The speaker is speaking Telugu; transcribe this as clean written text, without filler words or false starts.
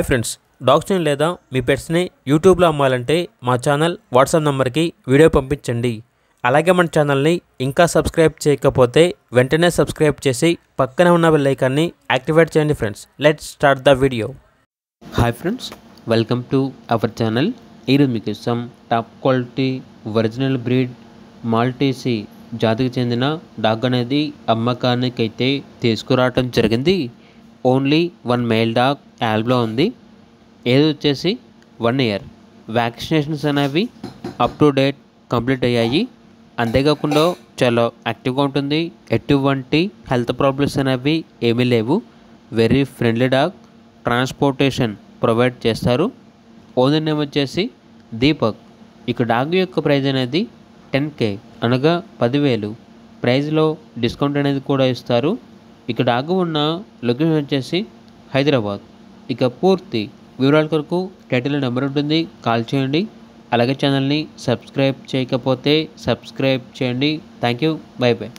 ఫ్రెండ్స్, డాగ్స్ని లేదా మీ పెట్స్ని యూట్యూబ్లో అమ్మాలంటే మా ఛానల్ వాట్సాప్ నెంబర్కి వీడియో పంపించండి. అలాగే మన ఛానల్ని ఇంకా సబ్స్క్రైబ్ చేయకపోతే వెంటనే సబ్స్క్రైబ్ చేసి పక్కన ఉన్న బెల్ ఐకాన్ని యాక్టివేట్ చేయండి. Friends, let's start the video. Hi friends, welcome to our channel. ఈరోజు మీకు టాప్ క్వాలిటీ ఒరిజినల్ బ్రీడ్ మాల్టీసీ జాతికి చెందిన డాగ్ అనేది అమ్మకానికి అయితే తీసుకురావటం జరిగింది. ఓన్లీ వన్ మేల్ డాగ్ యాల్బ్లో ఉంది. ఏది వచ్చేసి 1 year. వ్యాక్సినేషన్స్ అనేవి అప్ టు డేట్ కంప్లీట్ అయ్యాయి. అంతేకాకుండా చాలా యాక్టివ్గా ఉంటుంది. ఎటువంటి హెల్త్ ప్రాబ్లమ్స్ అనేవి ఏమీ లేవు. Very friendly dog. Transportation provide చేస్తారు. ఓనర్ నేమ్ వచ్చేసి దీపక్. ఇక డాగ్ యొక్క ప్రైజ్ అనేది 10K అనగా 10,000. ప్రైజ్లో డిస్కౌంట్ అనేది కూడా ఇస్తారు. ఇక డాగ్ ఉన్న లొకేషన్ వచ్చేసి హైదరాబాద్. ఇక పూర్తి వివరాల కొరకు టైటిల్ నెంబర్ ఉంటుంది, కాల్ చేయండి. అలాగే ఛానల్ని సబ్స్క్రైబ్ చేయకపోతే సబ్స్క్రైబ్ చేయండి. Thank you, by by.